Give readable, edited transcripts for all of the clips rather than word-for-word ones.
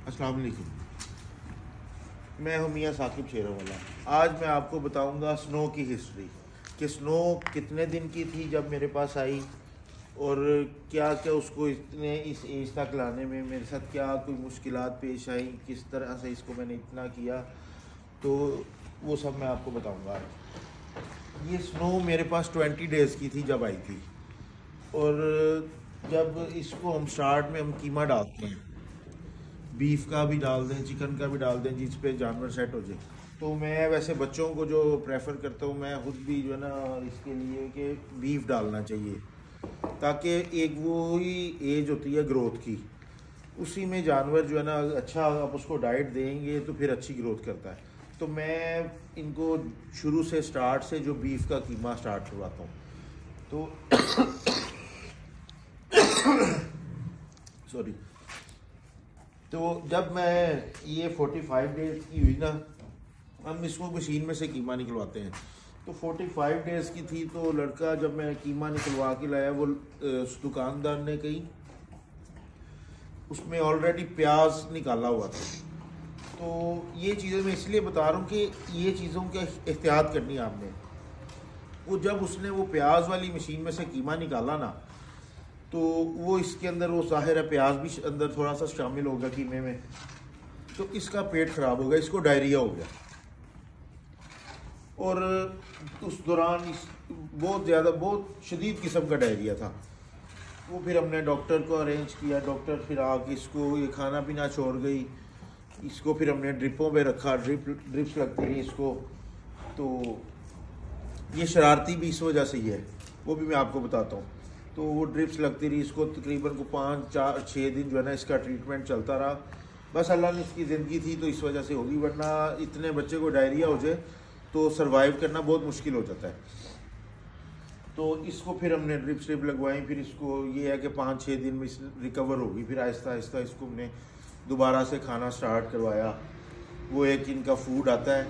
अस्सलाम वालेकुम। मैं हूं मियां साकिब शेरोवाला। आज मैं आपको बताऊंगा स्नो की हिस्ट्री कि स्नो कितने दिन की थी जब मेरे पास आई, और क्या क्या उसको इतने इस एज तक लाने में मेरे साथ क्या कोई मुश्किलात पेश आई, किस तरह से इसको मैंने इतना किया, तो वो सब मैं आपको बताऊंगा आज। ये स्नो मेरे पास 20 डेज़ की थी जब आई थी, और जब इसको हम स्टार्ट में हम कीमा डालते हैं, बीफ का भी डाल दें, चिकन का भी डाल दें, जिस पे जानवर सेट हो जाए। तो मैं वैसे बच्चों को जो प्रेफर करता हूँ, मैं खुद भी जो है ना इसके लिए कि बीफ डालना चाहिए, ताकि एक वो ही एज होती है ग्रोथ की, उसी में जानवर जो है ना अच्छा आप उसको डाइट देंगे तो फिर अच्छी ग्रोथ करता है। तो मैं इनको शुरू से स्टार्ट से जो बीफ का कीमा स्टार्ट करवाता हूँ। तो सॉरी। तो जब मैं ये 45 डेज़ की हुई ना, हम इसको मशीन में से कीमा निकलवाते हैं। तो 45 डेज़ की थी, तो लड़का जब मैं कीमा निकलवा के लाया, वो उस दुकानदार ने कहीं उसमें ऑलरेडी प्याज निकाला हुआ था। तो ये चीज़ें मैं इसलिए बता रहा हूँ कि ये चीज़ों की एहतियात करनी है आपने। वो जब उसने वो प्याज वाली मशीन में से कीमा निकाला ना, तो वो इसके अंदर वो ज़ाहिर है प्याज भी अंदर थोड़ा सा शामिल होगा कीमे में, तो इसका पेट ख़राब हो गया, इसको डायरिया हो गया। और उस दौरान बहुत शदीद किस्म का डायरिया था। वो फिर हमने डॉक्टर को अरेंज किया, डॉक्टर फिर आके इसको ये खाना पीना छोड़ गई, इसको फिर हमने ड्रिपों पे रखा, ड्रिप्स लगती रही इसको। तो ये शरारती भी इस वजह से ही है, वो भी मैं आपको बताता हूँ। तो वो ड्रिप्स लगती रही इसको, तकरीबन को 5-4-6 दिन जो है ना इसका ट्रीटमेंट चलता रहा। बस अल्लाह ने इसकी ज़िंदगी थी तो इस वजह से होगी, वरना इतने बच्चे को डायरिया हो जाए तो सरवाइव करना बहुत मुश्किल हो जाता है। तो इसको फिर हमने ड्रिप लगवाई, फिर इसको ये है कि 5-6 दिन में रिकवर होगी। फिर आहिस्ता आहिस्ता इसको हमने दोबारा से खाना स्टार्ट करवाया। वो एक इनका फूड आता है,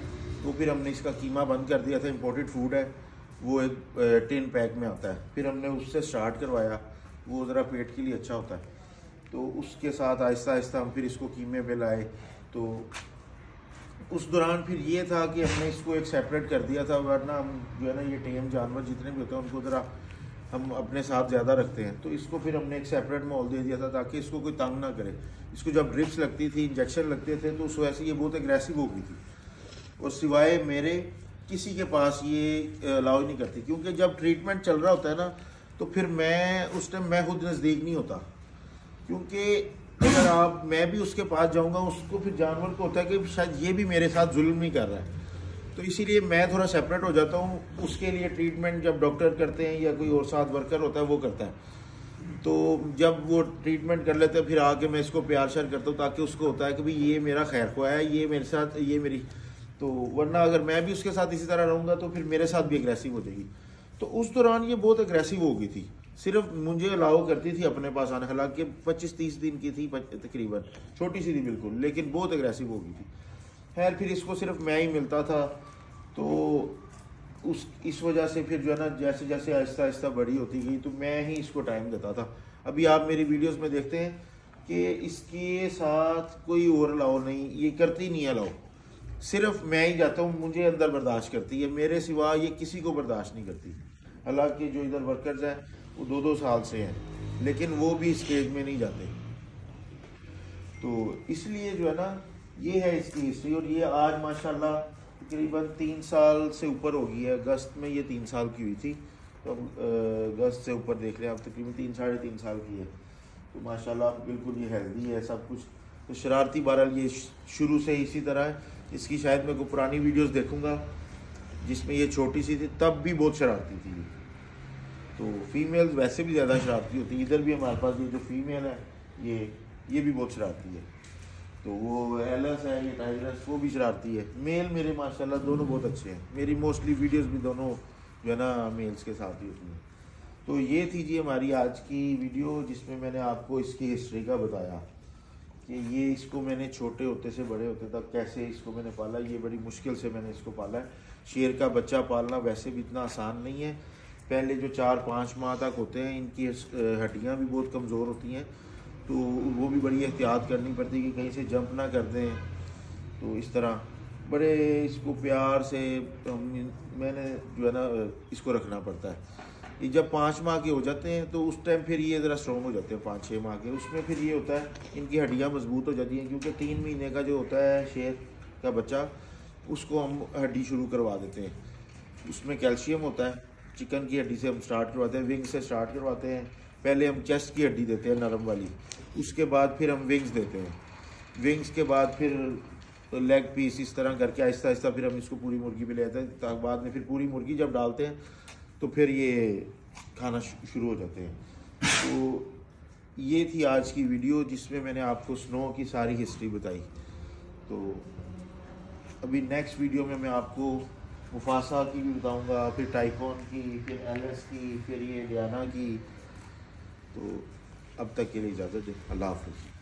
तो फिर हमने इसका कीमा बंद कर दिया था, इम्पोर्टेड फूड है वो, एक टिन पैक में आता है। फिर हमने उससे स्टार्ट करवाया, वो ज़रा पेट के लिए अच्छा होता है। तो उसके साथ आहिस्ता आहिस्ता हम फिर इसको कीमे पे लाए। तो उस दौरान फिर ये था कि हमने इसको एक सेपरेट कर दिया था, वरना हम जो है ना ये टेम जानवर जितने भी होते हैं उनको ज़रा हम अपने साथ ज़्यादा रखते हैं। तो इसको फिर हमने एक सेपरेट माहौल दे दिया था ताकि इसको कोई तंग ना करे। इसको जब ड्रिप्स लगती थी, इंजेक्शन लगते थे, तो उस वजह से ये बहुत एग्रेसिव हो गई थी, और सिवाय मेरे किसी के पास ये अलाउ नहीं करती, क्योंकि जब ट्रीटमेंट चल रहा होता है ना, तो फिर मैं उस टाइम मैं खुद नज़दीक नहीं होता, क्योंकि अगर मैं भी उसके पास जाऊंगा, उसको फिर जानवर को होता है कि शायद ये भी मेरे साथ जुल्म नहीं कर रहा है। तो इसीलिए मैं थोड़ा सेपरेट हो जाता हूँ। उसके लिए ट्रीटमेंट जब डॉक्टर करते हैं या कोई और साथ वर्कर होता है वो करता है, तो जब वो ट्रीटमेंट कर लेते हैं फिर आके मैं इसको प्यार श्यार करता हूँ, ताकि उसको होता है कि भाई ये मेरा खैर ख्वाह है, ये मेरे साथ, ये मेरी। तो वरना अगर मैं भी उसके साथ इसी तरह रहूँगा तो फिर मेरे साथ भी एग्रेसिव हो जाएगी। तो उस दौरान ये बहुत एग्रेसिव हो गई थी, सिर्फ मुझे अलाउ करती थी अपने पास आने, हालांकि 25-30 दिन की थी तकरीबन, छोटी सी थी बिल्कुल, लेकिन बहुत एग्रेसिव हो गई थी। खैर फिर इसको सिर्फ मैं ही मिलता था, तो इस वजह से फिर जो है ना जैसे जैसे आहिस्ता आहिस्ता बड़ी होती गई तो मैं ही इसको टाइम देता था। अभी आप मेरी वीडियोस में देखते हैं कि इसके साथ कोई और अलाउ नहीं, ये करती नहीं है अलाउ, सिर्फ मैं ही जाता हूँ, मुझे अंदर बर्दाश्त करती है, मेरे सिवा ये किसी को बर्दाश्त नहीं करती। हालांकि जो इधर वर्कर्स हैं वो 2-2 साल से हैं, लेकिन वो भी इस स्टेज में नहीं जाते। तो इसलिए जो है ना ये है इसकी हिस्ट्री। और ये आज माशाल्लाह तकरीबन 3 साल से ऊपर हो गई है। अगस्त में ये 3 साल की हुई थी, तो अगस्त से ऊपर देख रहे हैं आप, तकरीबन 3-3.5 साल की है। तो माशाल्लाह बिल्कुल ये हेल्दी है सब कुछ। तो शरारती बहरहाल ये शुरू से इसी तरह है। इसकी शायद मैं कोई पुरानी वीडियोस देखूंगा जिसमें ये छोटी सी थी, तब भी बहुत शरारती थी। तो फीमेल्स वैसे भी ज़्यादा शरारती होती है। इधर भी हमारे पास ये जो फीमेल है ये भी बहुत शरारती है। तो वो एलस है, ये टाइगरस, वो भी शरारती है। मेल मेरे माशाल्लाह दोनों बहुत अच्छे हैं। मेरी मोस्टली वीडियोस भी दोनों जो है ना मेल्स के साथ ही होती हैं। तो ये थी जी हमारी आज की वीडियो, जिसमें मैंने आपको इसकी हिस्ट्री का बताया कि ये इसको मैंने छोटे होते से बड़े होते तक कैसे इसको मैंने पाला। ये बड़ी मुश्किल से मैंने इसको पाला है। शेर का बच्चा पालना वैसे भी इतना आसान नहीं है। पहले जो 4-5 माह तक होते हैं, इनकी हड्डियाँ भी बहुत कमज़ोर होती हैं, तो वो भी बड़ी एहतियात करनी पड़ती है कि कहीं से जंप ना कर दें। तो इस तरह बड़े इसको प्यार से मैंने जो है ना इसको रखना पड़ता है। ये जब 5 माह के हो जाते हैं तो उस टाइम फिर ये ज़रा स्ट्रॉन्ग हो जाते हैं, 5-6 माह के। उसमें फिर ये होता है इनकी हड्डियाँ मजबूत हो जाती हैं, क्योंकि 3 महीने का जो होता है शेर का बच्चा, उसको हम हड्डी शुरू करवा देते हैं। उसमें कैल्शियम होता है। चिकन की हड्डी से हम स्टार्ट करवाते हैं, विंग से स्टार्ट करवाते हैं। पहले हम चेस्ट की हड्डी देते हैं नरम वाली, उसके बाद फिर हम विंग्स देते हैं। विंग्स के बाद फिर लेग पीस, इस तरह करके आहिस्ता आहिस्ता फिर हम इसको पूरी मुर्गी पे ले आते हैं। बाद में फिर पूरी मुर्गी जब डालते हैं तो फिर ये खाना शुरू हो जाते हैं। तो ये थी आज की वीडियो जिसमें मैंने आपको स्नो की सारी हिस्ट्री बताई। तो अभी नेक्स्ट वीडियो में मैं आपको मुफासा की भी बताऊंगा, फिर टाइफोन की, फिर एलएस की, फिर ये डियाना की। तो अब तक के लिए इजाज़त दें। अल्लाह हाफ़िज़।